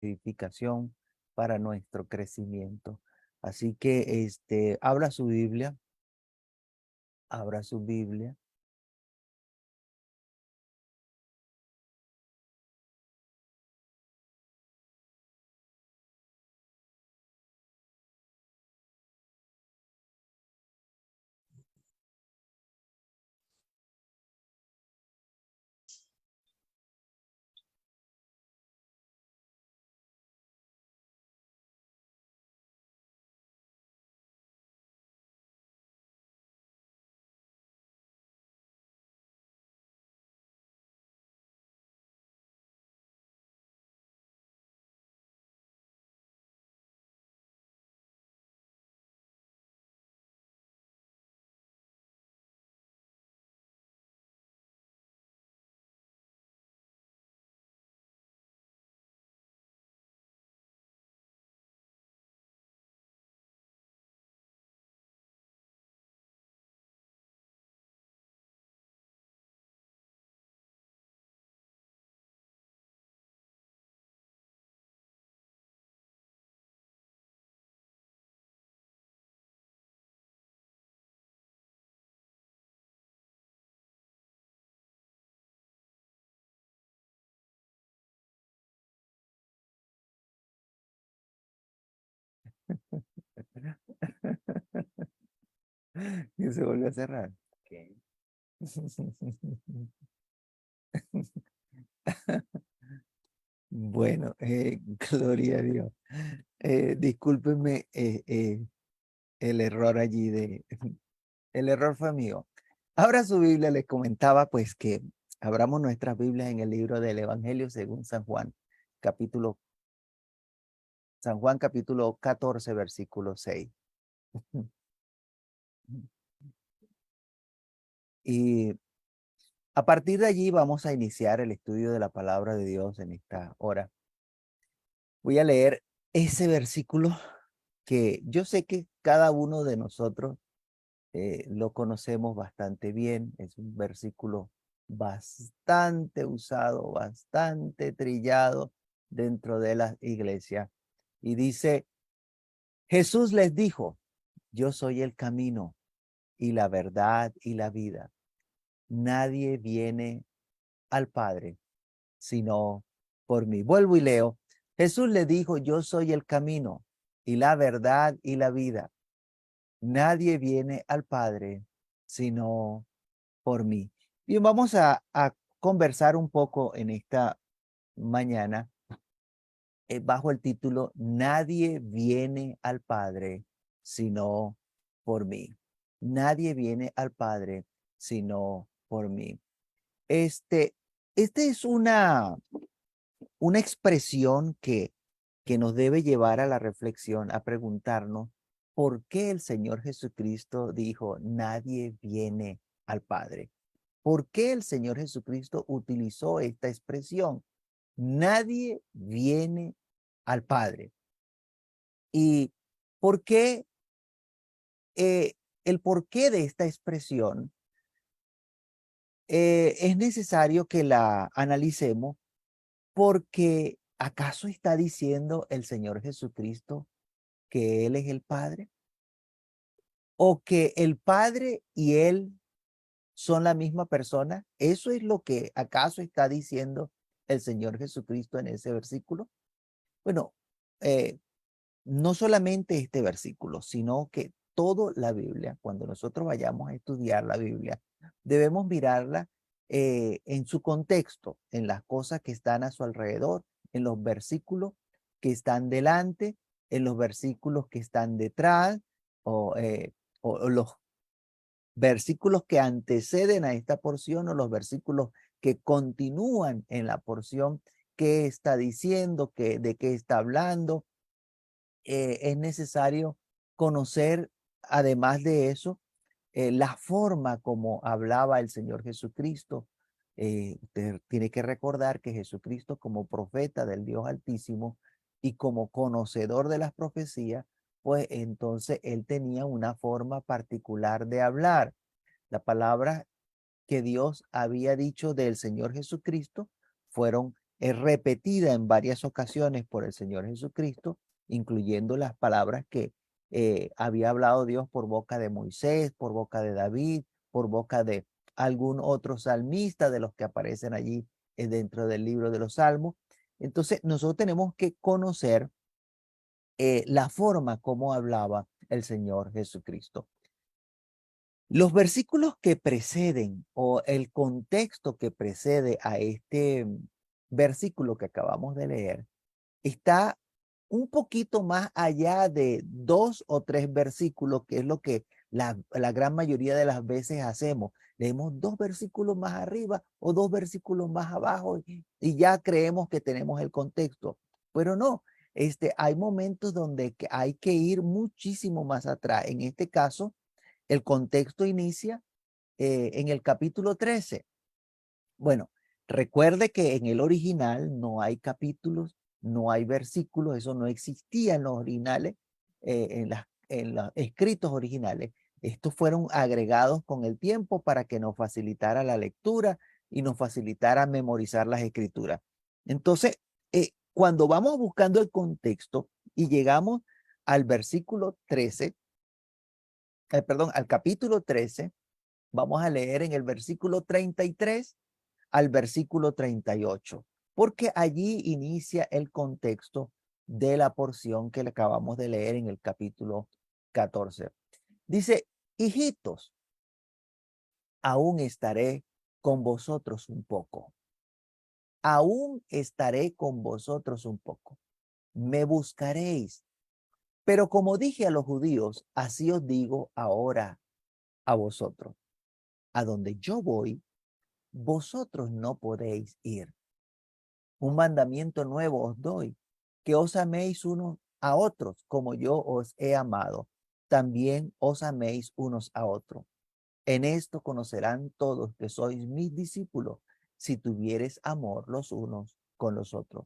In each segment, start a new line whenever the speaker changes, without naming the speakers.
edificación, para nuestro crecimiento. Así que abra su Biblia, abra su Biblia. Y se volvió a cerrar. Ok. Bueno, gloria a Dios. Discúlpenme el error allí el error fue mío. Ahora su Biblia les comentaba pues que abramos nuestras Biblias en el libro del Evangelio según capítulo, San Juan capítulo 14, versículo 6. Y a partir de allí vamos a iniciar el estudio de la palabra de Dios en esta hora. Voy a leer ese versículo que yo sé que cada uno de nosotros lo conocemos bastante bien. Es un versículo bastante usado, bastante trillado dentro de la iglesia. Y dice, Jesús les dijo, yo soy el camino y la verdad y la vida. Nadie viene al Padre sino por mí. Vuelvo y leo. Jesús le dijo, yo soy el camino y la verdad y la vida. Nadie viene al Padre sino por mí. Bien, vamos a conversar un poco en esta mañana bajo el título Nadie viene al Padre sino por mí. Nadie viene al Padre sino por mí. Este, este es una expresión que nos debe llevar a la reflexión, a preguntarnos por qué el Señor Jesucristo dijo, nadie viene al Padre. ¿Por qué el Señor Jesucristo utilizó esta expresión? Nadie viene al Padre. ¿Y por qué? El porqué de esta expresión es necesario que la analicemos porque ¿acaso está diciendo el Señor Jesucristo que Él es el Padre? ¿O que el Padre y Él son la misma persona? ¿Eso es lo que acaso está diciendo el Señor Jesucristo en ese versículo? Bueno, eh, no solamente este versículo, sino que toda la Biblia, cuando nosotros vayamos a estudiar la Biblia, debemos mirarla en su contexto, en las cosas que están a su alrededor, en los versículos que están delante, en los versículos que están detrás, o, o los versículos que anteceden a esta porción o los versículos que continúan en la porción que está diciendo, de qué está hablando. Es necesario conocer, además de eso, la forma como hablaba el Señor Jesucristo. Usted tiene que recordar que Jesucristo, como profeta del Dios Altísimo y como conocedor de las profecías, pues entonces él tenía una forma particular de hablar. La palabra que Dios había dicho del Señor Jesucristo fueron es repetida en varias ocasiones por el Señor Jesucristo, incluyendo las palabras que había hablado Dios por boca de Moisés, por boca de David, por boca de algún otro salmista de los que aparecen allí dentro del libro de los Salmos. Entonces, nosotros tenemos que conocer la forma como hablaba el Señor Jesucristo. Los versículos que preceden o el contexto que precede a este versículo que acabamos de leer está un poquito más allá de 2 o 3 versículos, que es lo que la gran mayoría de las veces hacemos. Leemos 2 versículos más arriba o 2 versículos más abajo y ya creemos que tenemos el contexto. Pero no, hay momentos donde hay que ir muchísimo más atrás. En este caso, el contexto inicia en el capítulo 13. Bueno, recuerde que en el original no hay capítulos, no hay versículos, eso no existía en los originales, en los escritos originales. Estos fueron agregados con el tiempo para que nos facilitara la lectura y nos facilitara memorizar las escrituras. Entonces, cuando vamos buscando el contexto y llegamos al versículo 13, perdón, al capítulo 13, vamos a leer en el versículo 33 al versículo 38, porque allí inicia el contexto de la porción que le acabamos de leer en el capítulo 14. Dice, hijitos, aún estaré con vosotros un poco. Aún estaré con vosotros un poco. Me buscaréis. Pero como dije a los judíos, así os digo ahora a vosotros. A donde yo voy, vosotros no podéis ir. Un mandamiento nuevo os doy, que os améis unos a otros como yo os he amado. También os améis unos a otros. En esto conocerán todos que sois mis discípulos, si tuviereis amor los unos con los otros.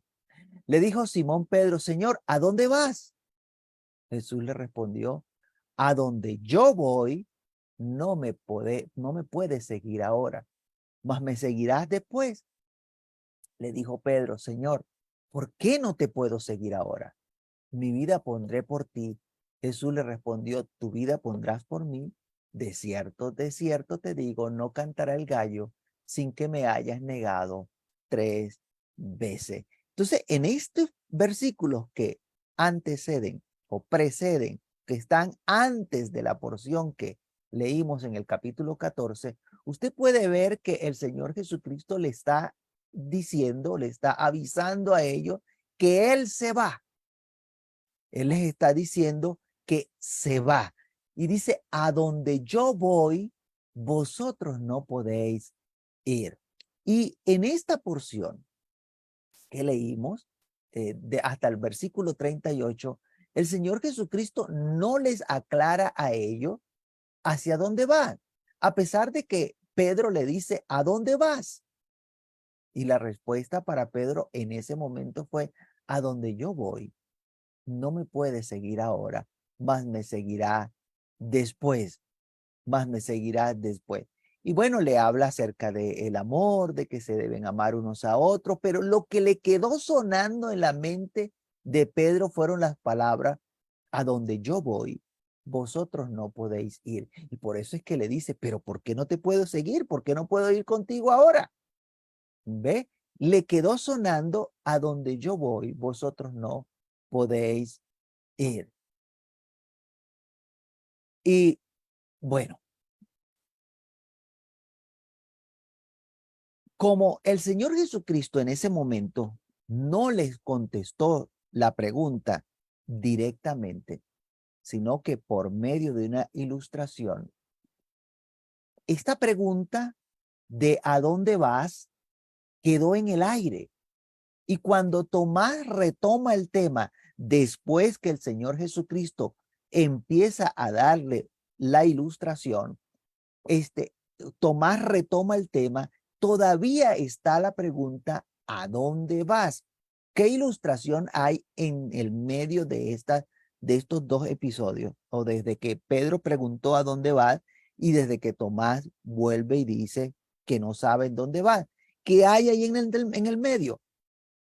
Le dijo Simón Pedro, Señor, ¿a dónde vas? Jesús le respondió, a donde yo voy, no me puedes seguir ahora, mas me seguirás después. Le dijo Pedro, Señor, ¿por qué no te puedo seguir ahora? Mi vida pondré por ti. Jesús le respondió, tu vida pondrás por mí. De cierto te digo, no cantará el gallo sin que me hayas negado 3 veces. Entonces, en estos versículos que anteceden o preceden, que están antes de la porción que leímos en el capítulo 14, usted puede ver que el Señor Jesucristo le está diciendo, le está avisando a ellos que Él se va. Él les está diciendo que se va. Y dice, a donde yo voy, vosotros no podéis ir. Y en esta porción que leímos, hasta el versículo 38, el Señor Jesucristo no les aclara a ellos hacia dónde van, a pesar de que Pedro le dice, ¿a dónde vas? Y la respuesta para Pedro en ese momento fue, a donde yo voy, no me puede seguir ahora, mas me seguirá después, más me seguirá después. Y bueno, le habla acerca del amor, de que se deben amar unos a otros, pero lo que le quedó sonando en la mente de Pedro fueron las palabras, a donde yo voy, vosotros no podéis ir. Y por eso es que le dice, pero ¿por qué no te puedo seguir? ¿Por qué no puedo ir contigo ahora? ¿Ve? Le quedó sonando, a donde yo voy, vosotros no podéis ir. Y bueno, como el Señor Jesucristo en ese momento no les contestó la pregunta directamente, sino que por medio de una ilustración, esta pregunta de ¿a dónde vas? Quedó en el aire. Y cuando Tomás retoma el tema después que el Señor Jesucristo empieza a darle la ilustración, Tomás retoma el tema, todavía está la pregunta, ¿a dónde vas? ¿Qué ilustración hay en el medio de estos 2 episodios? O desde que Pedro preguntó a dónde vas y desde que Tomás vuelve y dice que no sabe en dónde va. ¿Qué hay ahí en el medio?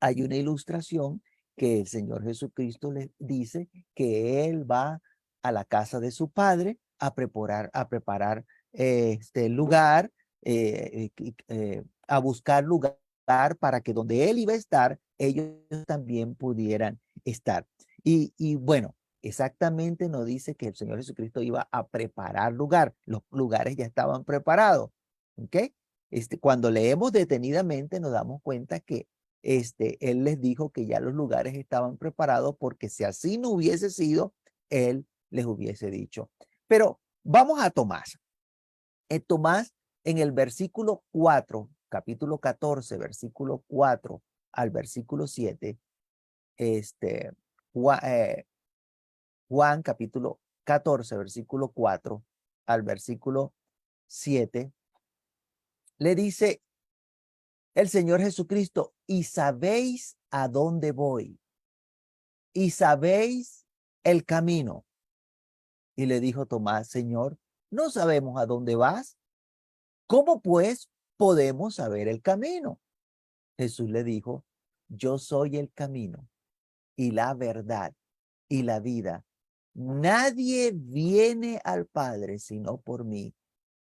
hay una ilustración que el Señor Jesucristo les dice que Él va a la casa de su Padre a preparar este lugar, a buscar lugar para que donde Él iba a estar, ellos también pudieran estar. Y bueno, exactamente nos dice que el Señor Jesucristo iba a preparar lugar. Los lugares ya estaban preparados. ¿Ok? Cuando leemos detenidamente nos damos cuenta que él les dijo que ya los lugares estaban preparados porque si así no hubiese sido, él les hubiese dicho. Pero vamos a Tomás. Tomás en el versículo 4, capítulo 14, versículo 4 al versículo 7, este, Juan capítulo 14, versículo 4 al versículo 7, le dice el Señor Jesucristo, y sabéis a dónde voy, y sabéis el camino. Y le dijo Tomás, Señor, no sabemos a dónde vas. ¿Cómo pues podemos saber el camino? Jesús le dijo, yo soy el camino y la verdad y la vida. Nadie viene al Padre sino por mí.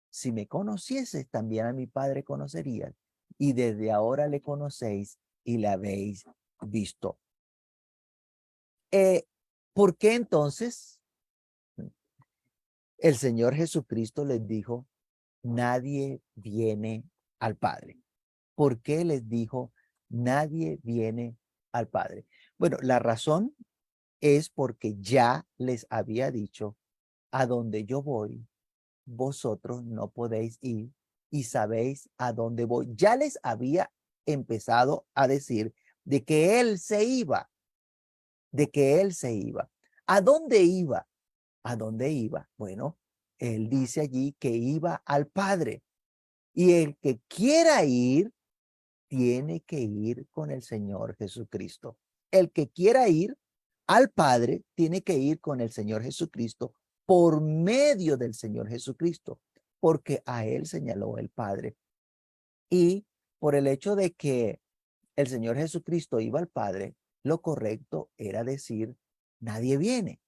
Si me conocieses, también a mi Padre conocerías. Y desde ahora le conocéis y le habéis visto. ¿Por qué entonces el Señor Jesucristo les dijo, nadie viene al Padre? ¿Por qué les dijo, nadie viene al Padre? Bueno, la razón es porque ya les había dicho, a donde yo voy, vosotros no podéis ir y sabéis a dónde voy. Ya les había empezado a decir de que Él se iba, de que Él se iba. ¿A dónde iba? ¿A dónde iba? Bueno, Él dice allí que iba al Padre. Y el que quiera ir, tiene que ir con el Señor Jesucristo. El que quiera ir al Padre, tiene que ir con el Señor Jesucristo por medio del Señor Jesucristo, porque a Él señaló el Padre. Y por el hecho de que el Señor Jesucristo iba al Padre, lo correcto era decir, nadie viene.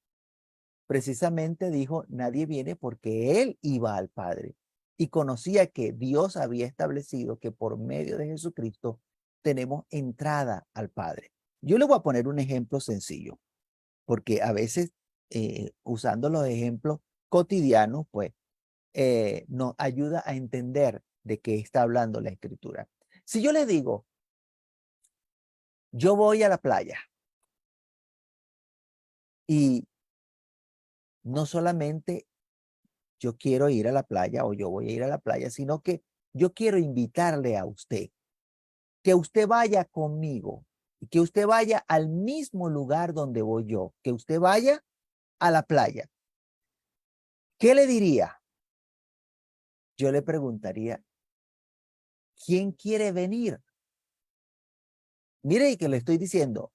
Precisamente dijo, nadie viene porque Él iba al Padre y conocía que Dios había establecido que por medio de Jesucristo tenemos entrada al Padre. Yo le voy a poner un ejemplo sencillo, porque a veces usando los ejemplos cotidianos, pues nos ayuda a entender de qué está hablando la Escritura. Si yo le digo, yo voy a la playa y no solamente yo quiero ir a la playa o yo voy a ir a la playa, sino que yo quiero invitarle a usted, que usted vaya conmigo y que usted vaya al mismo lugar donde voy yo, que usted vaya a la playa. ¿Qué le diría? Yo le preguntaría, ¿quién quiere venir? Mire que le estoy diciendo,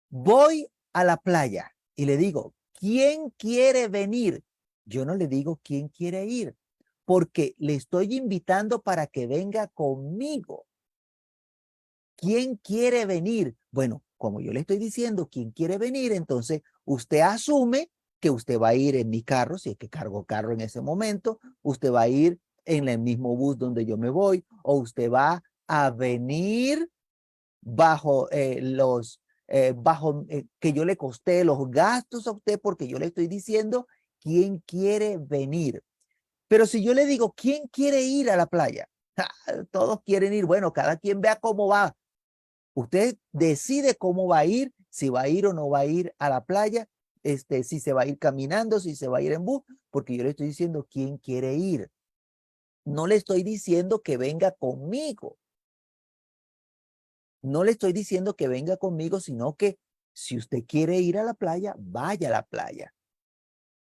voy a la playa y le digo, ¿quién quiere venir? Yo no le digo quién quiere ir, porque le estoy invitando para que venga conmigo. ¿Quién quiere venir? Bueno, como yo le estoy diciendo, ¿quién quiere venir? Entonces, usted asume que usted va a ir en mi carro, si es que cargo carro en ese momento, usted va a ir en el mismo bus donde yo me voy, o usted va a venir bajo que yo le costé los gastos a usted porque yo le estoy diciendo quién quiere venir. Pero si yo le digo, ¿quién quiere ir a la playa? Todos quieren ir. Bueno, cada quien vea cómo va. Usted decide cómo va a ir, si va a ir o no va a ir a la playa, si se va a ir caminando, si se va a ir en bus, porque yo le estoy diciendo quién quiere ir. No le estoy diciendo que venga conmigo. No le estoy diciendo que venga conmigo, sino que si usted quiere ir a la playa, vaya a la playa.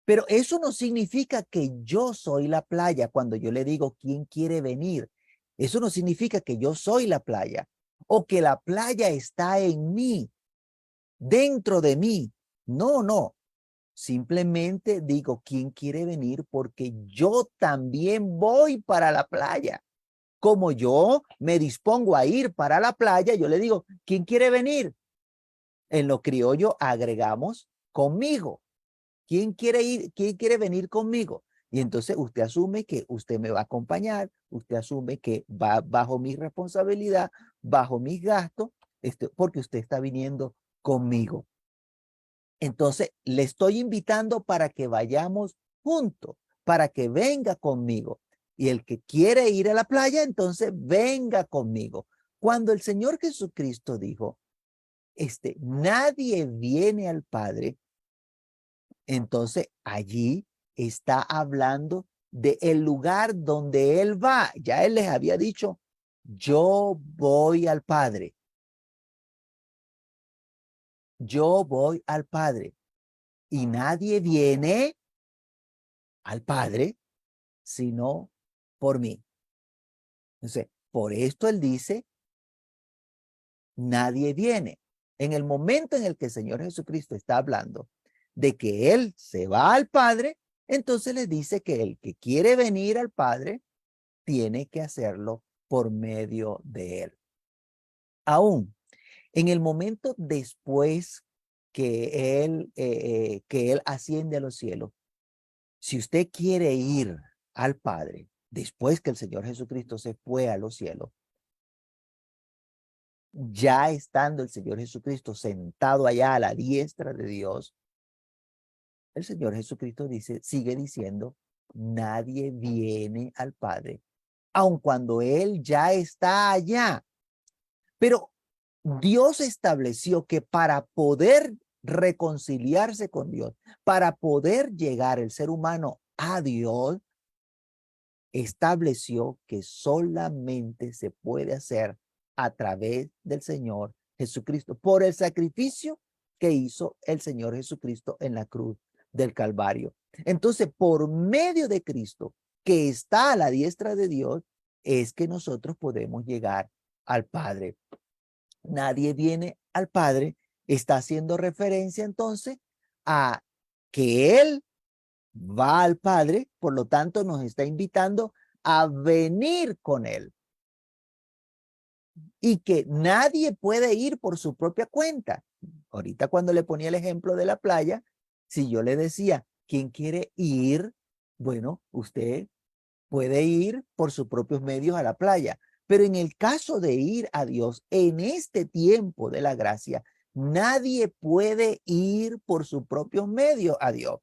Pero eso no significa que yo soy la playa cuando yo le digo quién quiere venir. Eso no significa que yo soy la playa o que la playa está en mí, dentro de mí. No, no. Simplemente digo quién quiere venir porque yo también voy para la playa. Como yo me dispongo a ir para la playa, yo le digo, ¿quién quiere venir? En lo criollo agregamos conmigo. ¿Quién quiere ir? ¿Quién quiere venir conmigo? Y entonces usted asume que usted me va a acompañar, usted asume que va bajo mi responsabilidad, bajo mis gastos, porque usted está viniendo conmigo. Entonces le estoy invitando para que vayamos juntos, para que venga conmigo. Y el que quiere ir a la playa, entonces venga conmigo. Cuando el Señor Jesucristo dijo, nadie viene al Padre, entonces allí está hablando de el lugar donde Él va. Ya Él les había dicho, yo voy al Padre. Yo voy al Padre. Y nadie viene al Padre sino por mí. Entonces, por esto Él dice, nadie viene. En el momento en el que el Señor Jesucristo está hablando de que Él se va al Padre, entonces le dice que el que quiere venir al Padre tiene que hacerlo por medio de Él. Aún en el momento después que él asciende a los cielos, si usted quiere ir al Padre, después que el Señor Jesucristo se fue a los cielos, ya estando el Señor Jesucristo sentado allá a la diestra de Dios, el Señor Jesucristo sigue diciendo, nadie viene al Padre, aun cuando Él ya está allá. Pero Dios estableció que para poder reconciliarse con Dios, para poder llegar el ser humano a Dios, estableció que solamente se puede hacer a través del Señor Jesucristo, por el sacrificio que hizo el Señor Jesucristo en la cruz del Calvario. Entonces, por medio de Cristo, que está a la diestra de Dios, es que nosotros podemos llegar al Padre. Nadie viene al Padre, está haciendo referencia entonces a que Él va al Padre, por lo tanto nos está invitando a venir con Él y que nadie puede ir por su propia cuenta. Ahorita cuando le ponía el ejemplo de la playa, si yo le decía, ¿quién quiere ir? Bueno, usted puede ir por sus propios medios a la playa, pero en el caso de ir a Dios, en este tiempo de la gracia, nadie puede ir por sus propios medios a Dios.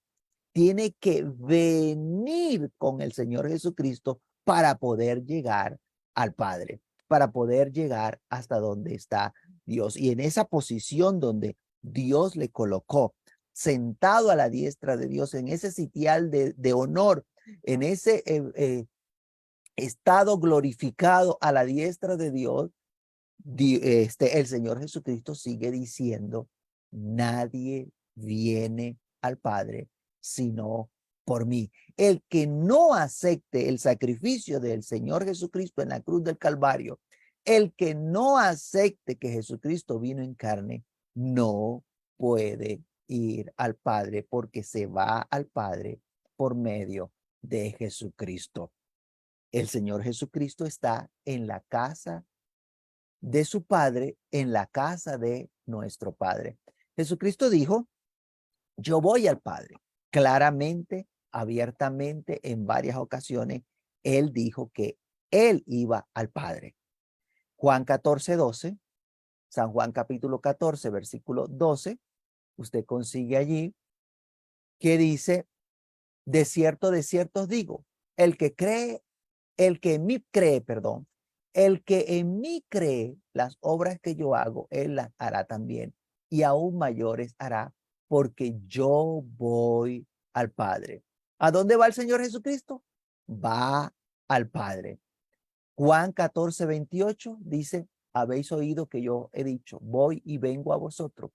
Tiene que venir con el Señor Jesucristo para poder llegar al Padre, para poder llegar hasta donde está Dios. Y en esa posición donde Dios le colocó, sentado a la diestra de Dios, en ese sitial de honor, en ese estado glorificado a la diestra de Dios, el Señor Jesucristo sigue diciendo, nadie viene al Padre sino por mí. El que no acepte el sacrificio del Señor Jesucristo en la cruz del Calvario, el que no acepte que Jesucristo vino en carne, no puede ir al Padre porque se va al Padre por medio de Jesucristo. El Señor Jesucristo está en la casa de su Padre, en la casa de nuestro Padre. Jesucristo dijo, yo voy al Padre. Claramente, abiertamente, en varias ocasiones, Él dijo que Él iba al Padre. Juan 14:12, San Juan capítulo 14, versículo 12, usted consigue allí, que dice, de cierto os digo, el que cree, el que en mí cree, perdón, el que en mí cree, las obras que yo hago, él las hará también, y aún mayores hará, porque yo voy al Padre. ¿A dónde va el Señor Jesucristo? Va al Padre. Juan 14:28 dice, habéis oído que yo he dicho, voy y vengo a vosotros.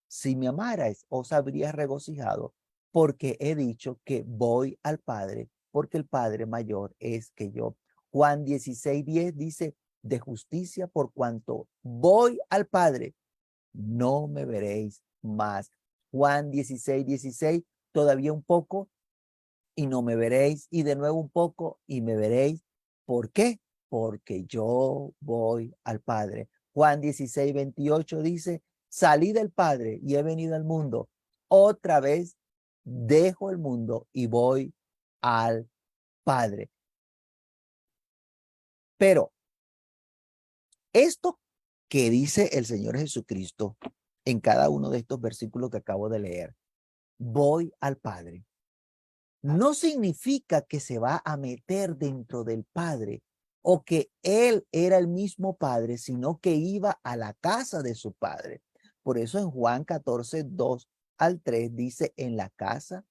Si me amarais, os habrías regocijado, porque he dicho que voy al Padre, porque el Padre mayor es que yo. Juan 16:10 dice, de justicia por cuanto voy al Padre, no me veréis más. Juan 16:16, todavía un poco y no me veréis, y de nuevo un poco y me veréis. ¿Por qué? porque yo voy al Padre. Juan 16:28 dice, salí del Padre y he venido al mundo. Otra vez dejo el mundo y voy al Padre. Pero esto que dice el Señor Jesucristo en cada uno de estos versículos que acabo de leer, voy al Padre, no significa que se va a meter dentro del Padre o que él era el mismo Padre, sino que iba a la casa de su Padre. Por eso en Juan 14:2 al 3 dice, en la casa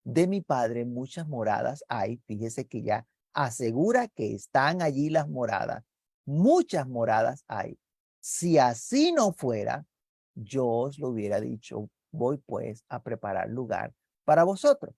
de mi Padre muchas moradas hay. Fíjese que ya asegura que están allí las moradas. Muchas moradas hay. Si así no fuera, yo os lo hubiera dicho, voy pues a preparar lugar para vosotros.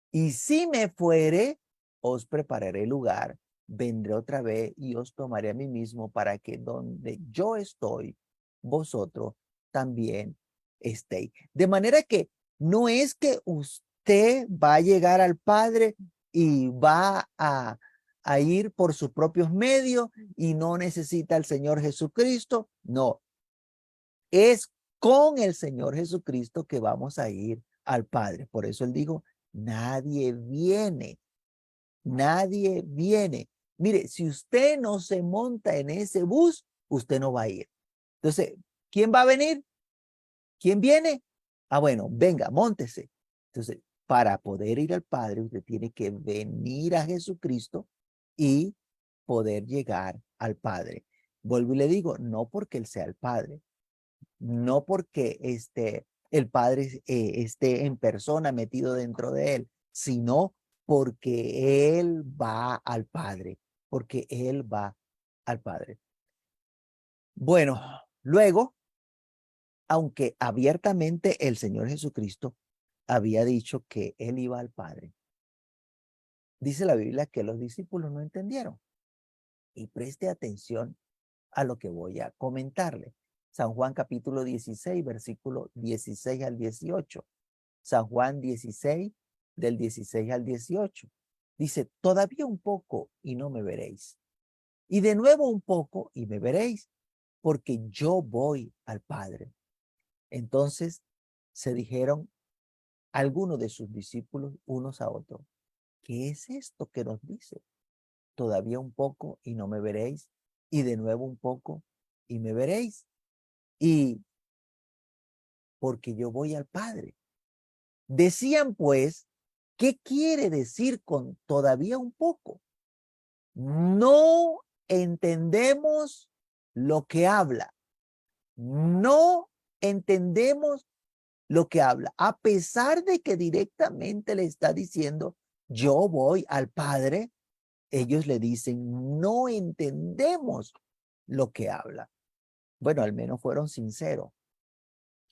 Y si me fuere, os prepararé lugar, vendré otra vez y os tomaré a mí mismo para que donde yo estoy, vosotros también estéis. De manera que no es que usted va a llegar al Padre y va a ir por sus propios medios y no necesita al Señor Jesucristo. No, es con el Señor Jesucristo que vamos a ir al Padre. Por eso él dijo, nadie viene, nadie viene. Mire, si usted no se monta en ese bus, usted no va a ir. Entonces, ¿quién va a venir? ¿Quién viene? Ah, bueno, venga, móntese. Entonces, para poder ir al Padre, usted tiene que venir a Jesucristo y poder llegar al Padre. Vuelvo y le digo, no porque Él sea el Padre, no porque el Padre esté en persona metido dentro de él, sino porque Él va al Padre, porque Él va al Padre. Bueno, luego, aunque abiertamente el Señor Jesucristo había dicho que Él iba al Padre, dice la Biblia que los discípulos no entendieron. Y preste atención a lo que voy a comentarle. San Juan capítulo 16, versículo 16 al 18. San Juan 16, del 16 al 18. Dice, todavía un poco y no me veréis. Y de nuevo un poco y me veréis, porque yo voy al Padre. Entonces se dijeron algunos de sus discípulos unos a otros, ¿qué es esto que nos dice? Todavía un poco y no me veréis, y de nuevo un poco y me veréis. Y porque yo voy al Padre. Decían pues, ¿qué quiere decir con todavía un poco? No entendemos lo que habla. No entendemos lo que habla, a pesar de que directamente le está diciendo, yo voy al Padre, ellos le dicen, no entendemos lo que habla. Bueno, al menos fueron sinceros.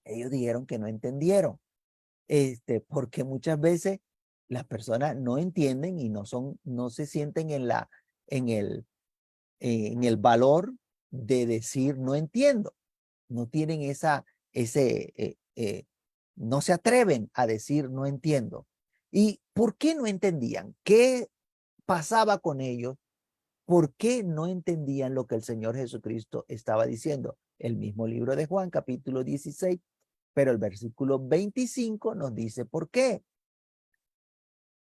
Ellos dijeron que no entendieron, porque muchas veces las personas no entienden y no se sienten en el valor de decir no entiendo. No tienen no se atreven a decir no entiendo. ¿Y por qué no entendían? ¿Qué pasaba con ellos? ¿Por qué no entendían lo que el Señor Jesucristo estaba diciendo? El mismo libro de Juan, capítulo 16, pero el versículo 25 nos dice por qué.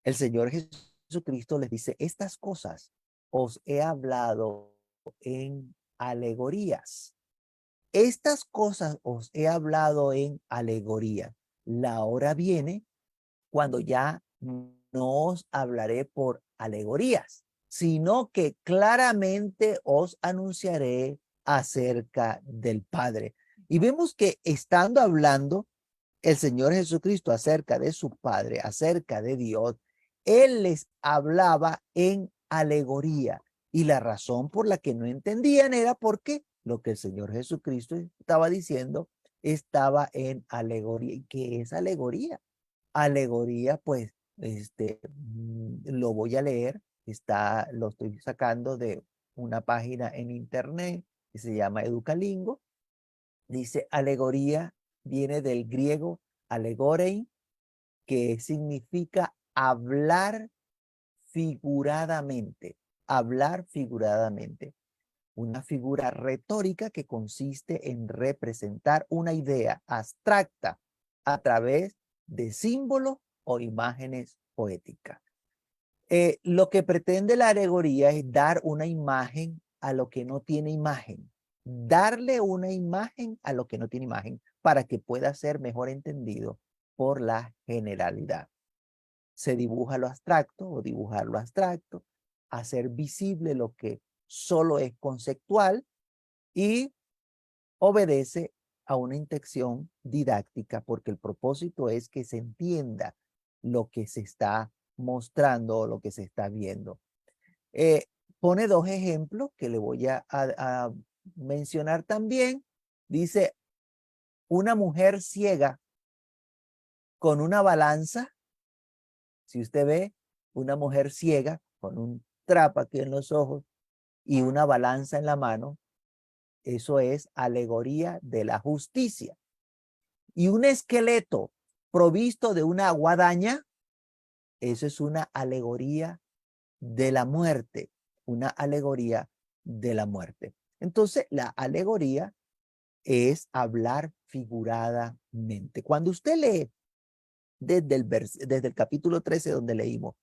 El Señor Jesucristo les dice, estas cosas os he hablado en alegorías. Estas cosas os he hablado en alegoría. La hora viene cuando ya no os hablaré por alegorías, sino que claramente os anunciaré acerca del Padre. Y vemos que estando hablando el Señor Jesucristo acerca de su Padre, acerca de Dios, Él les hablaba en alegoría. Y la razón por la que no entendían era porque lo que el Señor Jesucristo estaba diciendo estaba en alegoría. ¿Y qué es alegoría? Alegoría, pues, lo voy a leer. Lo estoy sacando de una página en internet que se llama Educalingo. Dice alegoría, viene del griego alegorei, que significa hablar figuradamente. hablar figuradamente. Una figura retórica que consiste en representar una idea abstracta a través de símbolos o imágenes poéticas. Lo que pretende la alegoría es dar una imagen a lo que no tiene imagen. Darle una imagen a lo que no tiene imagen para que pueda ser mejor entendido por la generalidad. Se dibuja lo abstracto o dibujar lo abstracto, hacer visible lo que solo es conceptual y obedece a una intención didáctica porque el propósito es que se entienda lo que se está mostrando o lo que se está viendo. Eh, Pone dos ejemplos que le voy a mencionar también. Dice, una mujer ciega con una balanza. Si usted ve una mujer ciega con un trapo aquí en los ojos y una balanza en la mano, eso es alegoría de la justicia. Y un esqueleto provisto de una guadaña, eso es una alegoría de la muerte, una alegoría de la muerte. Entonces, la alegoría es hablar figuradamente. Cuando usted lee desde el capítulo 13 donde leímos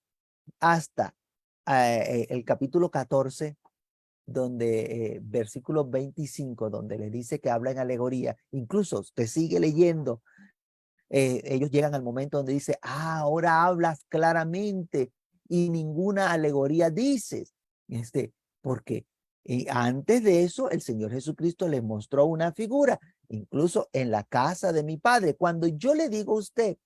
hasta el capítulo 14, donde versículo 25, donde le dice que habla en alegoría, incluso usted sigue leyendo, ellos llegan al momento donde dice, ahora hablas claramente y ninguna alegoría dices. Porque antes de eso el Señor Jesucristo les mostró una figura, incluso en la casa de mi Padre. Cuando yo le digo a usted,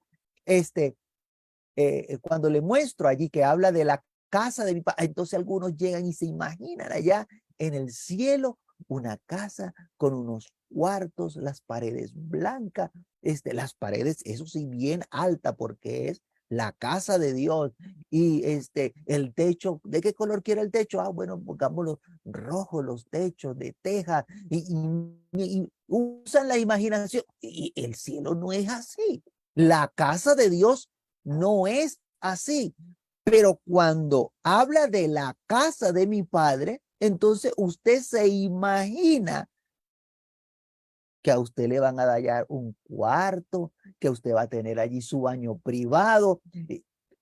cuando le muestro allí que habla de la casa de mi Padre, entonces algunos llegan y se imaginan allá en el cielo una casa con unos cuartos, las paredes blancas, las paredes, eso sí, bien alta porque es la casa de Dios. Y el techo, ¿de qué color quiere el techo? Bueno, pongámoslo rojo, los techos de teja, y usan la imaginación. Y el cielo no es así. La casa de Dios no es así. Pero cuando habla de la casa de mi Padre, entonces usted se imagina que a usted le van a dar un cuarto, que usted va a tener allí su baño privado.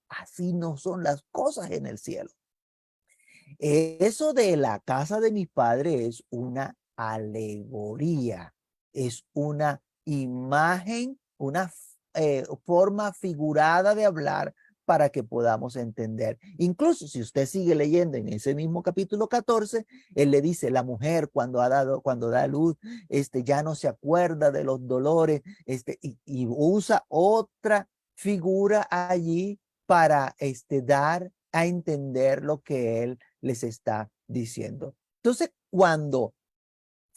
Así no son las cosas en el cielo. Eso de la casa de mi padre es una alegoría, es una imagen, una forma figurada de hablar para que podamos entender. Incluso si usted sigue leyendo en ese mismo capítulo 14, él le dice, la mujer cuando da luz, ya no se acuerda de los dolores, y usa otra figura allí para dar a entender lo que él les está diciendo. Entonces, cuando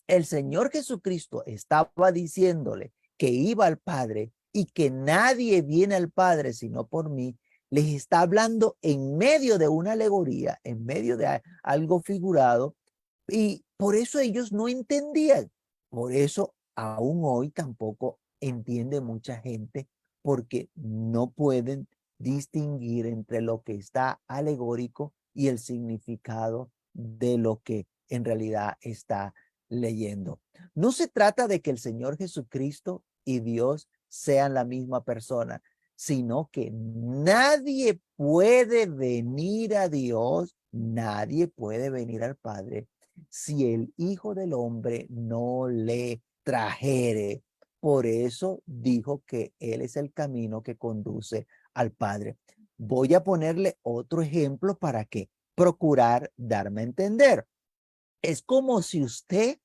el Señor Jesucristo estaba diciéndole que iba al Padre y que nadie viene al Padre sino por mí, les está hablando en medio de una alegoría, en medio de algo figurado, y por eso ellos no entendían. Por eso aún hoy tampoco entiende mucha gente, porque no pueden distinguir entre lo que está alegórico y el significado de lo que en realidad está leyendo. No se trata de que el Señor Jesucristo y Dios sean la misma persona, sino que nadie puede venir a Dios, nadie puede venir al Padre si el Hijo del Hombre no le trajere. Por eso dijo que Él es el camino que conduce al Padre. Voy a ponerle otro ejemplo para que procurar darme a entender. Es como si usted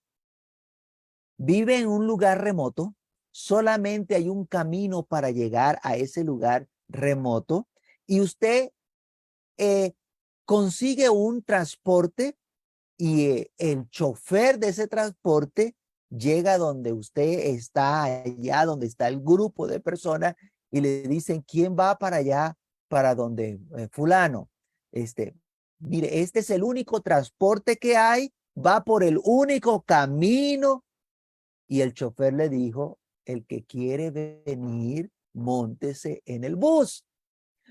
vive en un lugar remoto, solamente hay un camino para llegar a ese lugar remoto y usted eh, consigue un transporte y el chofer de ese transporte llega donde usted está, allá donde está el grupo de personas y le dicen, ¿quién va para allá, para donde fulano? Mire, este es el único transporte que hay, va por el único camino. Y el chofer le dijo, el que quiere venir, móntese en el bus.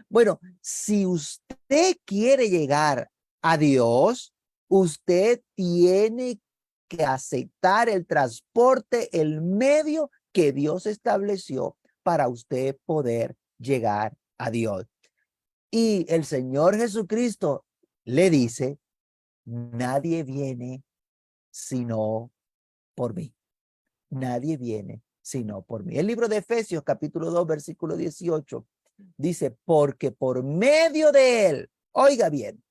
Bueno, si usted quiere llegar a Dios, usted tiene que aceptar el transporte, el medio que Dios estableció para usted poder llegar a Dios. Y el Señor Jesucristo le dice, nadie viene sino por mí. Nadie viene sino por mí. El libro de Efesios, capítulo 2, versículo 18, dice, porque por medio de él, oiga bien,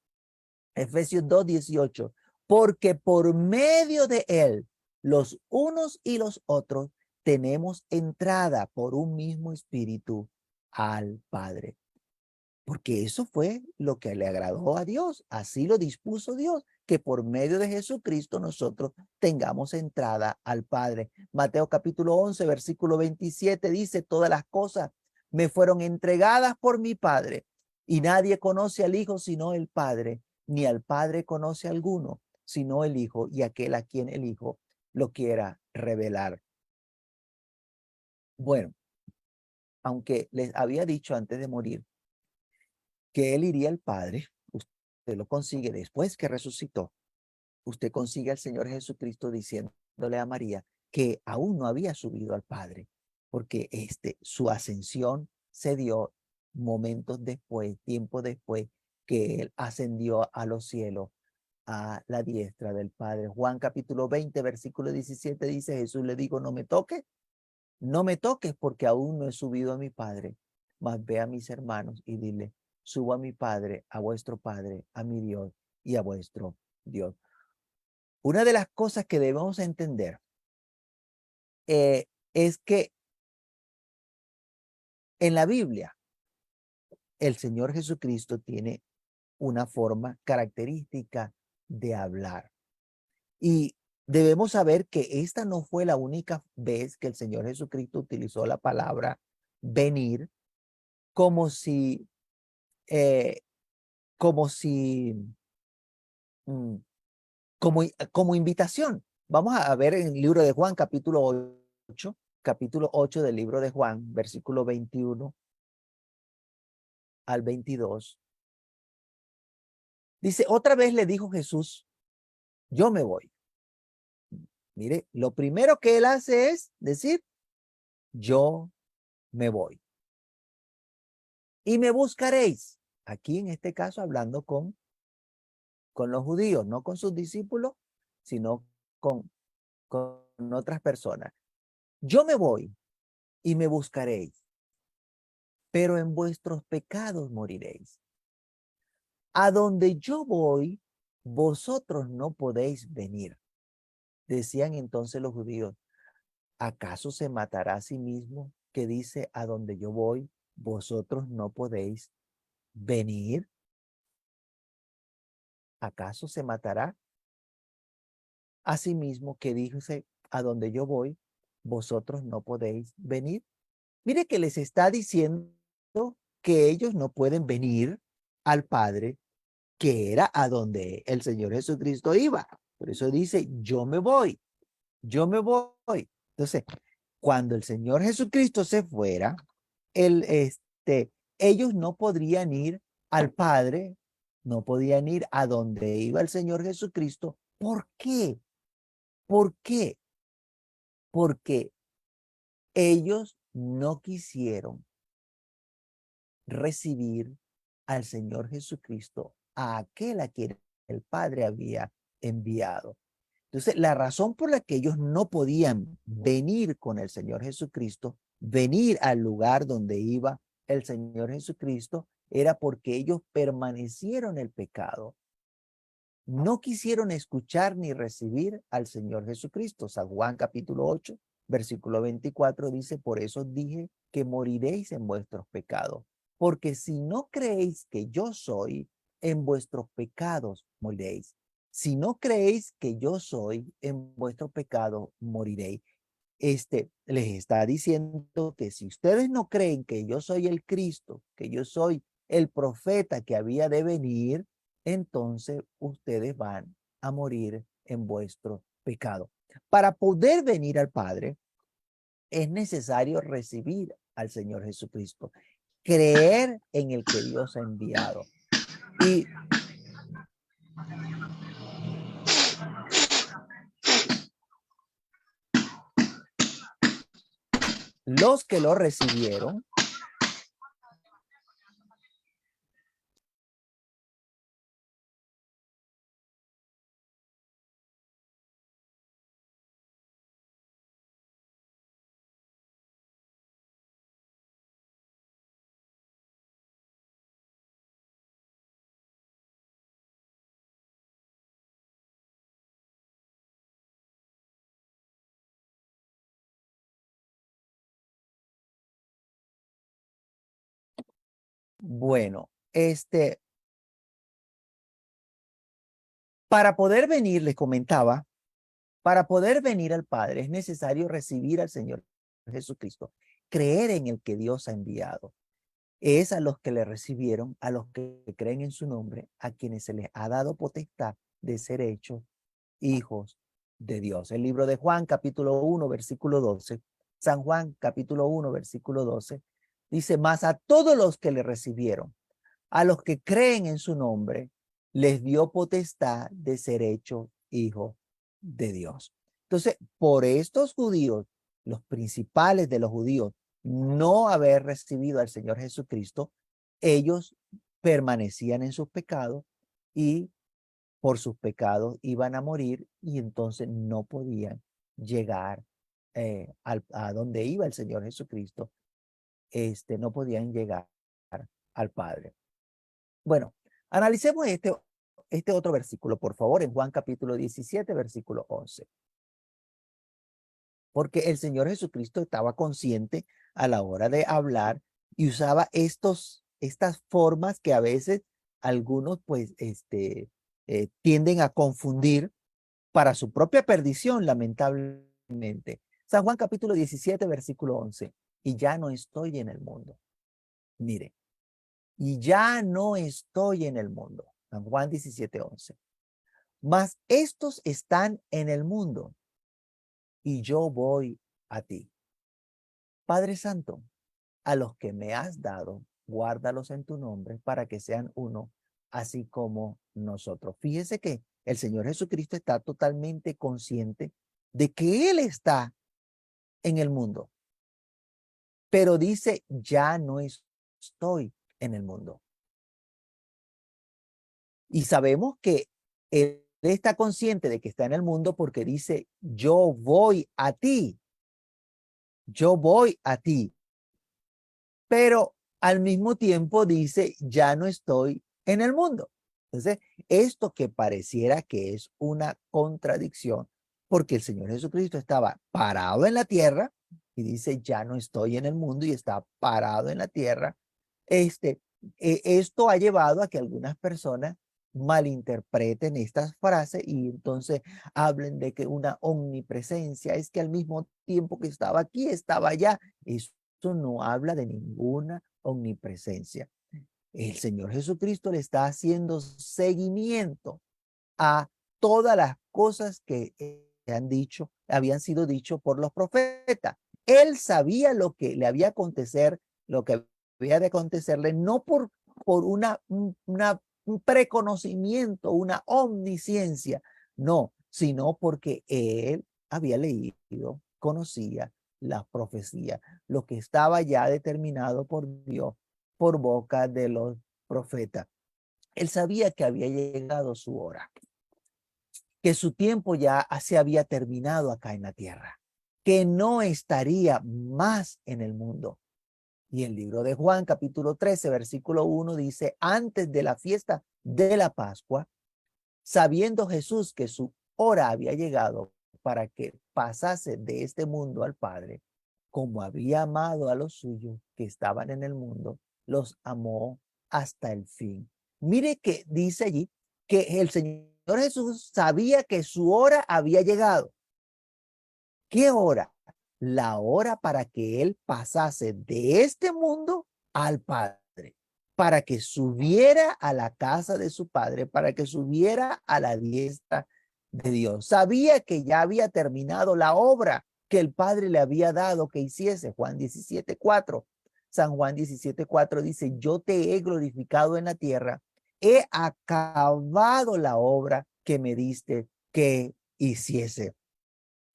Efesios 2, 18, porque por medio de él, los unos y los otros, tenemos entrada por un mismo espíritu al Padre. Porque eso fue lo que le agradó a Dios. Así lo dispuso Dios, que por medio de Jesucristo nosotros tengamos entrada al Padre. Mateo capítulo 11, versículo 27 dice, todas las cosas me fueron entregadas por mi Padre, y nadie conoce al Hijo sino el Padre, ni al Padre conoce a alguno sino el Hijo, y aquel a quien el Hijo lo quiera revelar. Bueno, aunque les había dicho antes de morir que él iría al Padre, usted lo consigue después que resucitó. Usted consigue al Señor Jesucristo diciéndole a María que aún no había subido al Padre, porque su ascensión se dio momentos después, tiempo después que él ascendió a los cielos a la diestra del Padre. Juan capítulo 20, versículo 17 dice, Jesús le dijo, no me toques porque aún no he subido a mi Padre, mas ve a mis hermanos y dile, subo a mi Padre, a vuestro Padre, a mi Dios y a vuestro Dios. Una de las cosas que debemos entender es que en la Biblia el Señor Jesucristo tiene una forma característica de hablar. Y debemos saber que esta no fue la única vez que el Señor Jesucristo utilizó la palabra venir como si eh, como si, mm, como invitación. Vamos a ver en el libro de Juan, capítulo 8 del libro de Juan, versículo 21 al 22. Dice, otra vez le dijo Jesús, yo me voy. Mire, lo primero que él hace es decir, yo me voy. Y me buscaréis. Aquí en este caso hablando con los judíos, no con sus discípulos, sino con otras personas. Yo me voy y me buscaréis, pero en vuestros pecados moriréis. A donde yo voy, vosotros no podéis venir. Decían entonces los judíos, ¿acaso se matará a sí mismo que dice, a donde yo voy, vosotros no podéis venir? ¿Acaso se matará a sí mismo que dice, a donde yo voy, vosotros no podéis venir? Mire que les está diciendo que ellos no pueden venir al Padre, que era a donde el Señor Jesucristo iba. Por eso dice, yo me voy, yo me voy. Entonces, cuando el Señor Jesucristo se fuera, el, ellos no podrían ir al Padre, no podían ir a donde iba el Señor Jesucristo. ¿Por qué? ¿Por qué? Porque ellos no quisieron recibir al Señor Jesucristo, a aquel a quien el Padre había enviado. Entonces, la razón por la que ellos no podían venir con el Señor Jesucristo, venir al lugar donde iba el Señor Jesucristo, era porque ellos permanecieron en el pecado. No quisieron escuchar ni recibir al Señor Jesucristo. San Juan capítulo 8, versículo 24 dice, por eso dije que moriréis en vuestros pecados, porque si no creéis que yo soy, en vuestros pecados moriréis. Si no creéis que yo soy, en vuestros pecados moriréis. Les está diciendo que si ustedes no creen que yo soy el Cristo, que yo soy el profeta que había de venir, entonces ustedes van a morir en vuestro pecado. Para poder venir al Padre, es necesario recibir al Señor Jesucristo, creer en el que Dios ha enviado. Y Los que lo recibieron, bueno, para poder venir, les comentaba, para poder venir al Padre es necesario recibir al Señor Jesucristo, creer en el que Dios ha enviado. Es a los que le recibieron, a los que creen en su nombre, a quienes se les ha dado potestad de ser hechos hijos de Dios. El libro de Juan, capítulo 1, versículo 12. San Juan, capítulo 1, versículo 12. Dice, mas a todos los que le recibieron, a los que creen en su nombre, les dio potestad de ser hechos hijos de Dios. Entonces, por estos judíos, los principales de los judíos, no haber recibido al Señor Jesucristo, ellos permanecían en sus pecados y por sus pecados iban a morir y entonces no podían llegar a donde iba el Señor Jesucristo, no podían llegar al Padre. Bueno, analicemos este otro versículo, por favor, en Juan capítulo 17, versículo 11. Porque el Señor Jesucristo estaba consciente a la hora de hablar y usaba estas formas que a veces algunos pues tienden a confundir para su propia perdición, lamentablemente. San Juan capítulo 17, versículo 11. Y ya no estoy en el mundo. Mire, y ya no estoy en el mundo. San Juan 17, 11. Mas estos están en el mundo y yo voy a ti. Padre Santo, a los que me has dado, guárdalos en tu nombre para que sean uno, así como nosotros. Fíjese que el Señor Jesucristo está totalmente consciente de que Él está en el mundo, pero dice, ya no estoy en el mundo. Y sabemos que Él está consciente de que está en el mundo porque dice, yo voy a ti, yo voy a ti. Pero al mismo tiempo dice, ya no estoy en el mundo. Entonces, esto que pareciera que es una contradicción, porque el Señor Jesucristo estaba parado en la tierra y dice, ya no estoy en el mundo y está parado en la tierra. Esto ha llevado a que algunas personas malinterpreten estas frases y entonces hablen de que una omnipresencia es que al mismo tiempo que estaba aquí, estaba allá. Esto no habla de ninguna omnipresencia. El Señor Jesucristo le está haciendo seguimiento a todas las cosas que habían sido dicho por los profetas. Él sabía lo que le había acontecer, lo que había de acontecerle, no por un preconocimiento, una omnisciencia, no, sino porque él había leído, conocía las profecías, lo que estaba ya determinado por Dios por boca de los profetas. Él sabía que había llegado su hora, que su tiempo ya se había terminado acá en la tierra, que no estaría más en el mundo. Y el libro de Juan, capítulo 13, versículo 1 dice, antes de la fiesta de la Pascua, sabiendo Jesús que su hora había llegado para que pasase de este mundo al Padre, como había amado a los suyos que estaban en el mundo, los amó hasta el fin. Mire que dice allí que el Señor Jesús sabía que su hora había llegado. ¿Qué hora? La hora para que él pasase de este mundo al Padre, para que subiera a la casa de su Padre, para que subiera a la diestra de Dios. Sabía que ya había terminado la obra que el Padre le había dado que hiciese. Juan 17:4. San Juan 17:4 dice, yo te he glorificado en la tierra he acabado la obra que me diste que hiciese.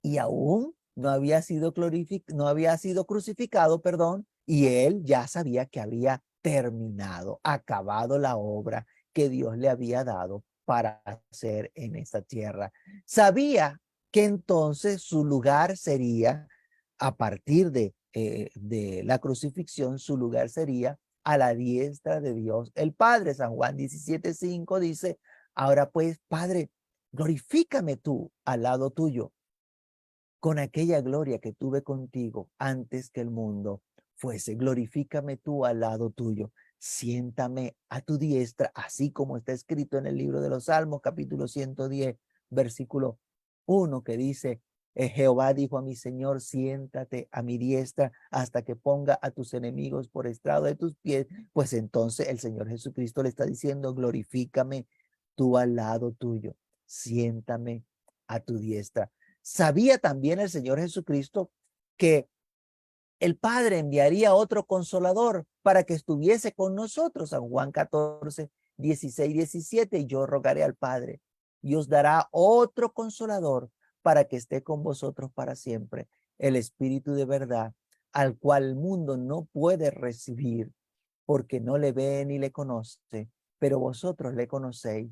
Y aún no había sido crucificado, perdón, y él ya sabía que había terminado, acabado la obra que Dios le había dado para hacer en esta tierra. Sabía que entonces su lugar sería, a partir de la crucifixión, su lugar sería a la diestra de Dios el Padre. San Juan 17:5 dice, ahora pues, Padre, glorifícame tú al lado tuyo con aquella gloria que tuve contigo antes que el mundo fuese. Glorifícame tú al lado tuyo. Siéntame a tu diestra, así como está escrito en el libro de los Salmos, capítulo 110, versículo 1, que dice, Jehová dijo a mi Señor, siéntate a mi diestra hasta que ponga a tus enemigos por estrado de tus pies. Pues entonces el Señor Jesucristo le está diciendo, glorifícame tú al lado tuyo, siéntame a tu diestra. Sabía también el Señor Jesucristo que el Padre enviaría otro consolador para que estuviese con nosotros. San Juan 14, 16, 17. Y yo rogaré al Padre y os dará otro consolador para que esté con vosotros para siempre. El Espíritu de verdad, al cual el mundo no puede recibir porque no le ve ni le conoce, pero vosotros le conocéis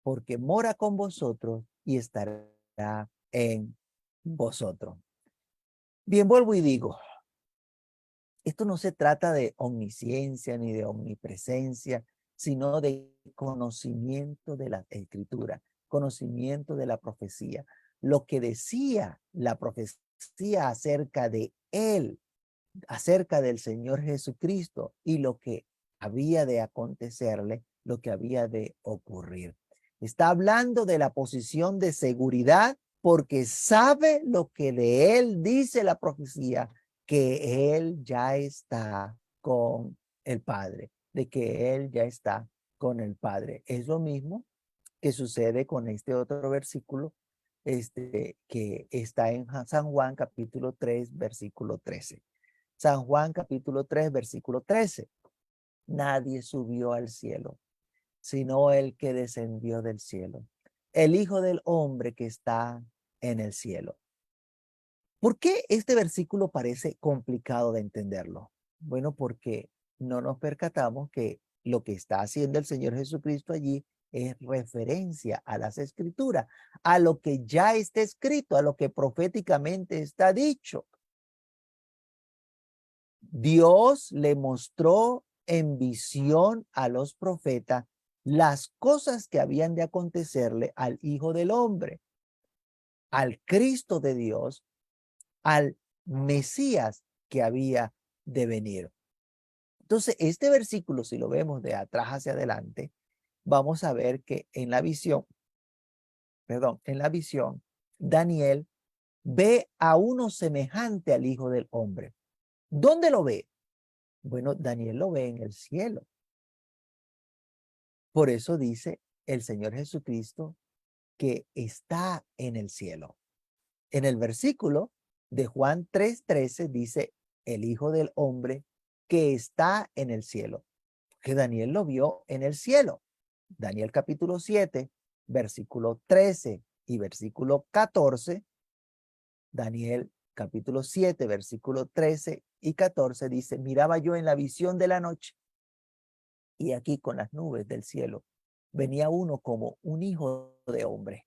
porque mora con vosotros y estará en vosotros. Bien, vuelvo y digo, esto no se trata de omnisciencia ni de omnipresencia, sino de conocimiento de la escritura, conocimiento de la profecía. Lo que decía la profecía acerca de él, acerca del Señor Jesucristo y lo que había de acontecerle, lo que había de ocurrir. Está hablando de la posición de seguridad porque sabe lo que de él dice la profecía, que él ya está con el Padre, de que él ya está con el Padre. Es lo mismo que sucede con este otro versículo que está en San Juan capítulo 3, versículo 13. San Juan capítulo 3, versículo 13. Nadie subió al cielo, sino el que descendió del cielo, el Hijo del Hombre que está en el cielo. ¿Por qué este versículo parece complicado de entenderlo? Bueno, porque no nos percatamos que lo que está haciendo el Señor Jesucristo allí es referencia a las escrituras, a lo que ya está escrito, a lo que proféticamente está dicho. Dios le mostró en visión a los profetas las cosas que habían de acontecerle al Hijo del Hombre, al Cristo de Dios, al Mesías que había de venir. Entonces, este versículo, si lo vemos de atrás hacia adelante, vamos a ver que en la visión, Daniel ve a uno semejante al Hijo del Hombre. ¿Dónde lo ve? Bueno, Daniel lo ve en el cielo. Por eso dice el Señor Jesucristo que está en el cielo. En el versículo de Juan 3:13 dice el Hijo del Hombre que está en el cielo, que Daniel lo vio en el cielo. Daniel capítulo 7, versículo 13 y versículo 14. Daniel capítulo 7, versículo 13 y 14 dice, miraba yo en la visión de la noche y aquí con las nubes del cielo venía uno como un hijo de hombre,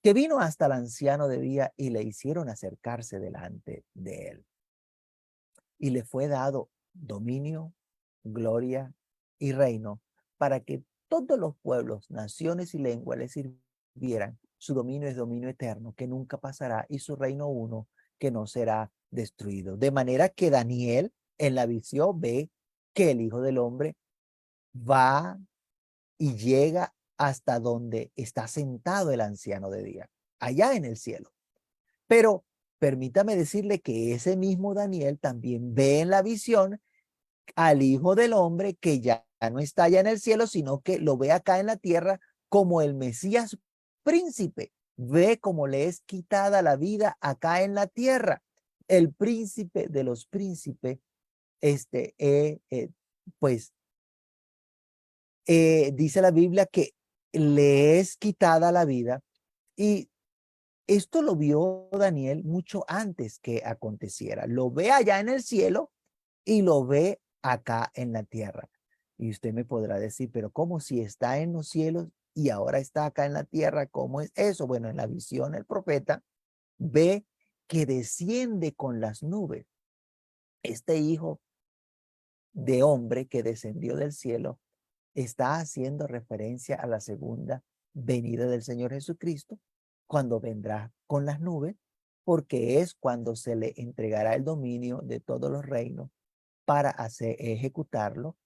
que vino hasta el anciano de día y le hicieron acercarse delante de él. Y le fue dado dominio, gloria y reino para que todos los pueblos, naciones y lenguas le sirvieran. Su dominio es dominio eterno que nunca pasará y su reino uno que no será destruido. De manera que Daniel en la visión ve que el Hijo del Hombre va y llega hasta donde está sentado el anciano de día, allá en el cielo. Pero permítame decirle que ese mismo Daniel también ve en la visión al Hijo del Hombre que ya no está allá en el cielo, sino que lo ve acá en la tierra como el Mesías príncipe. Ve cómo le es quitada la vida acá en la tierra. El príncipe de los príncipes, pues dice la Biblia que le es quitada la vida, y esto lo vio Daniel mucho antes que aconteciera. Lo ve allá en el cielo y lo ve acá en la tierra. Y usted me podrá decir, pero ¿cómo si está en los cielos y ahora está acá en la tierra? ¿Cómo es eso? Bueno, en la visión el profeta ve que desciende con las nubes. Este hijo de hombre que descendió del cielo está haciendo referencia a la segunda venida del Señor Jesucristo, cuando vendrá con las nubes, porque es cuando se le entregará el dominio de todos los reinos para ejecutarlo,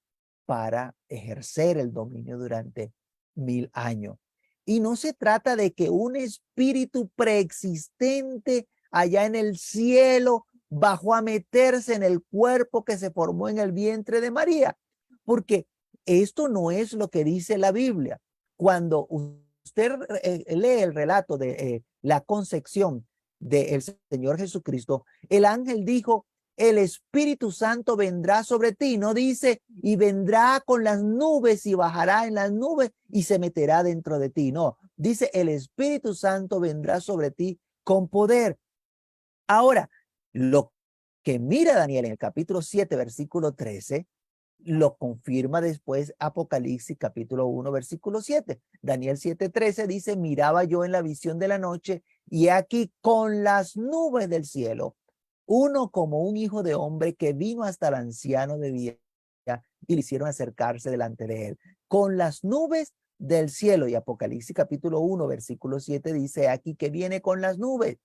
para ejercer el dominio durante 1000 años. Y no se trata de que un espíritu preexistente allá en el cielo bajó a meterse en el cuerpo que se formó en el vientre de María, porque esto no es lo que dice la Biblia. Cuando usted lee el relato de la concepción del Señor Jesucristo, el ángel dijo: el Espíritu Santo vendrá sobre ti. No dice, y vendrá con las nubes y bajará en las nubes y se meterá dentro de ti. No, dice, el Espíritu Santo vendrá sobre ti con poder. Ahora, lo que mira Daniel en el capítulo 7, versículo 13, lo confirma después Apocalipsis capítulo 1, versículo 7. Daniel 7:13 dice: miraba yo en la visión de la noche, y aquí con las nubes del cielo, uno como un hijo de hombre que vino hasta el anciano de día y le hicieron acercarse delante de él. Con las nubes del cielo. Y Apocalipsis capítulo 1, versículo 7 dice: aquí que viene con las nubes.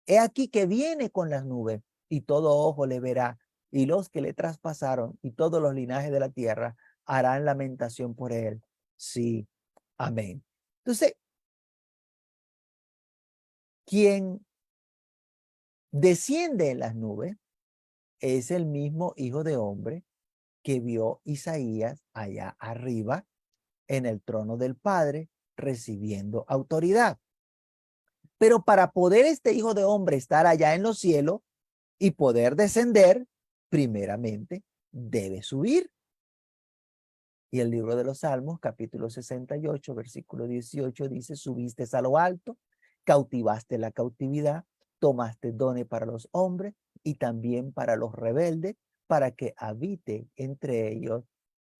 He aquí que viene con las nubes, y todo ojo le verá, y los que le traspasaron y todos los linajes de la tierra harán lamentación por él. Sí, amén. Entonces, quien desciende en las nubes es el mismo Hijo de Hombre que vio Isaías allá arriba en el trono del Padre, recibiendo autoridad. Pero para poder este Hijo de Hombre estar allá en los cielos y poder descender, primeramente debe subir. Y el libro de los Salmos, capítulo 68, versículo 18, dice: subiste a lo alto, cautivaste la cautividad, tomaste dones para los hombres y también para los rebeldes, para que habite entre ellos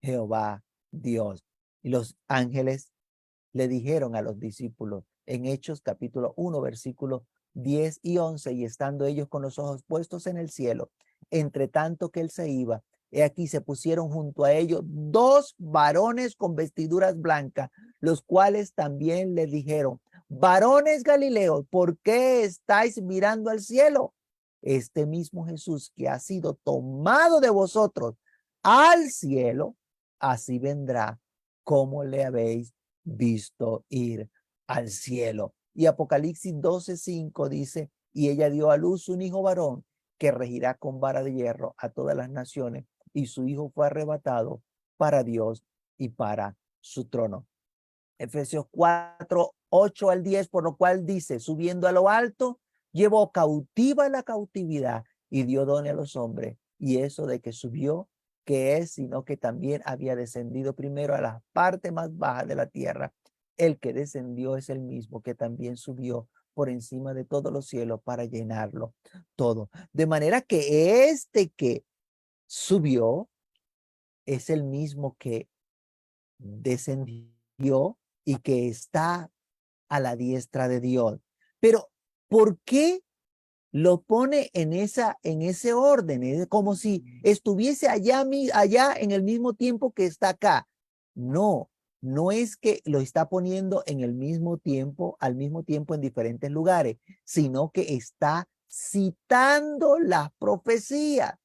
Jehová Dios. Y los ángeles le dijeron a los discípulos en Hechos capítulo 1, versículos 10 y 11, y estando ellos con los ojos puestos en el cielo, entre tanto que él se iba, he aquí se pusieron junto a ellos dos varones con vestiduras blancas, los cuales también les dijeron: varones Galileos, ¿por qué estáis mirando al cielo? Este mismo Jesús que ha sido tomado de vosotros al cielo, así vendrá como le habéis visto ir al cielo. Y Apocalipsis 12:5 dice: y ella dio a luz un hijo varón que regirá con vara de hierro a todas las naciones, y su hijo fue arrebatado para Dios y para su trono. Efesios 4:8 al 10, por lo cual dice: subiendo a lo alto, llevó cautiva la cautividad y dio dones a los hombres. Y eso de que subió, que es, sino que también había descendido primero a las partes más bajas de la tierra. El que descendió es el mismo que también subió por encima de todos los cielos para llenarlo todo. De manera que este que subió es el mismo que descendió y que está a la diestra de Dios. Pero ¿por qué lo pone en ese orden? Es como si estuviese allá en el mismo tiempo que está acá. No, no es que lo está poniendo en el mismo tiempo, al mismo tiempo en diferentes lugares, sino que está citando las profecías.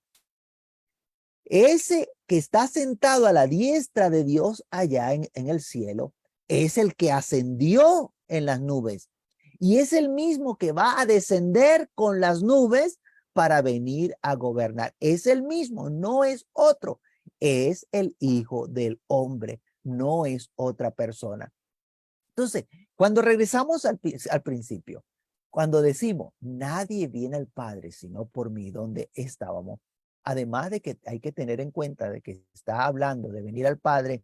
Ese que está sentado a la diestra de Dios allá en el cielo es el que ascendió en las nubes, y es el mismo que va a descender con las nubes para venir a gobernar. Es el mismo, no es otro. Es el Hijo del Hombre, no es otra persona. Entonces, cuando regresamos al principio, cuando decimos: nadie viene al Padre sino por mí, donde estábamos, además de que hay que tener en cuenta de que está hablando de venir al Padre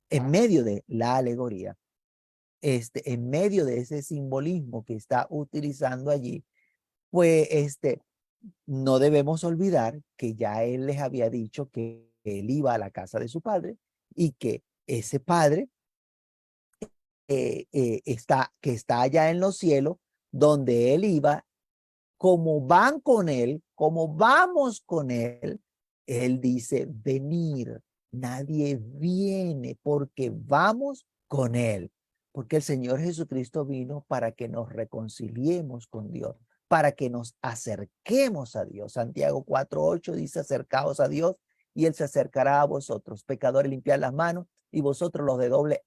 en medio de la alegoría, en medio de ese simbolismo que está utilizando allí, pues no debemos olvidar que ya él les había dicho que él iba a la casa de su padre y que ese padre que está allá en los cielos, donde él iba, como van con él, como vamos con él, él dice, venir, nadie viene porque vamos con él. Porque el Señor Jesucristo vino para que nos reconciliemos con Dios, para que nos acerquemos a Dios. Santiago 4:8 dice, acercaos a Dios y Él se acercará a vosotros. Pecadores, limpiad las manos y vosotros los de doble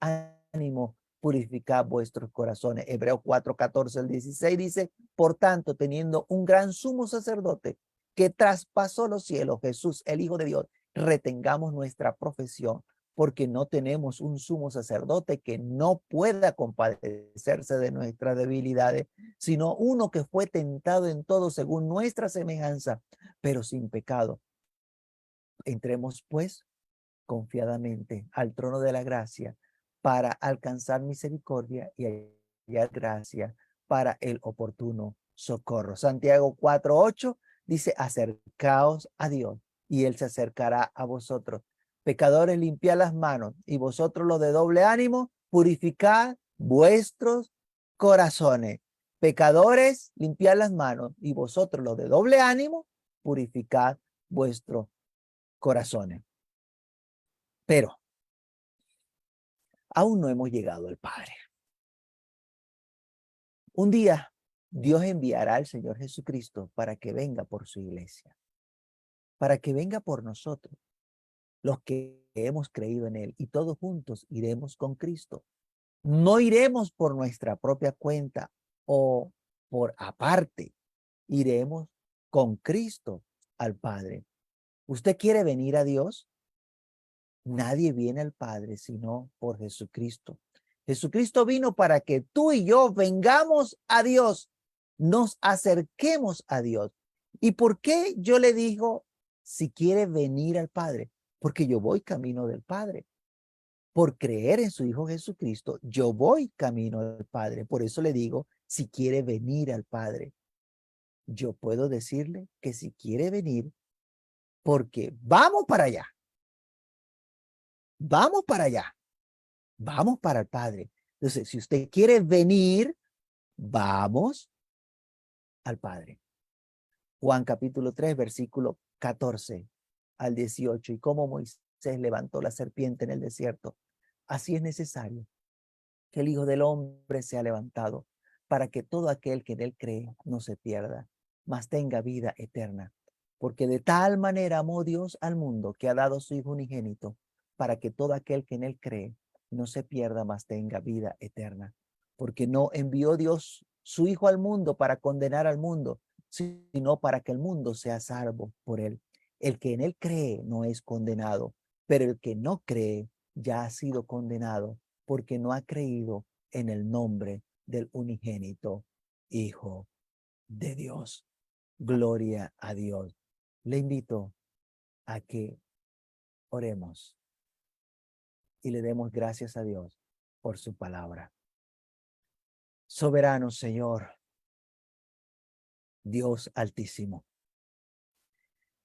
ánimo, purificad vuestros corazones. Hebreos 4:14 al 16 dice, por tanto, teniendo un gran sumo sacerdote que traspasó los cielos, Jesús, el Hijo de Dios, retengamos nuestra profesión, porque no tenemos un sumo sacerdote que no pueda compadecerse de nuestras debilidades, sino uno que fue tentado en todo según nuestra semejanza, pero sin pecado. Entremos pues confiadamente al trono de la gracia para alcanzar misericordia y hallar gracia para el oportuno socorro. Santiago 4:8 dice, acercaos a Dios y Él se acercará a vosotros. Pecadores, limpiad las manos y vosotros los de doble ánimo, purificad vuestros corazones. Pecadores, limpiad las manos y vosotros los de doble ánimo, purificad vuestros corazones. Pero aún no hemos llegado al Padre. Un día Dios enviará al Señor Jesucristo para que venga por su iglesia, para que venga por nosotros, los que hemos creído en Él, y todos juntos iremos con Cristo. No iremos por nuestra propia cuenta o por aparte, iremos con Cristo al Padre. ¿Usted quiere venir a Dios? Nadie viene al Padre sino por Jesucristo. Jesucristo vino para que tú y yo vengamos a Dios, nos acerquemos a Dios. ¿Y por qué yo le digo si quiere venir al Padre? Porque yo voy camino del Padre. Por creer en su Hijo Jesucristo, yo voy camino al Padre. Por eso le digo, si quiere venir al Padre, yo puedo decirle que si quiere venir, porque vamos para allá, vamos para allá. Vamos para el Padre. Entonces, si usted quiere venir, vamos al Padre. Juan capítulo 3, versículo 14 al 18. Y como Moisés levantó la serpiente en el desierto, así es necesario que el Hijo del Hombre sea levantado, para que todo aquel que en él cree no se pierda, mas tenga vida eterna. Porque de tal manera amó Dios al mundo, que ha dado su Hijo unigénito, para que todo aquel que en él cree no se pierda, mas tenga vida eterna. Porque no envió Dios su Hijo al mundo para condenar al mundo, sino para que el mundo sea salvo por él. El que en él cree no es condenado, pero el que no cree ya ha sido condenado, porque no ha creído en el nombre del unigénito Hijo de Dios. Gloria a Dios. Le invito a que oremos y le demos gracias a Dios por su palabra. Soberano Señor, Dios altísimo,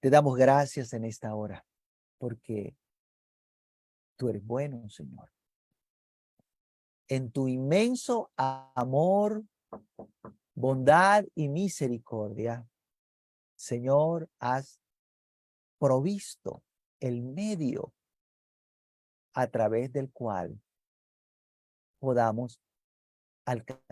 te damos gracias en esta hora porque tú eres bueno, Señor. En tu inmenso amor, bondad y misericordia, Señor, has provisto el medio a través del cual podamos alcanzar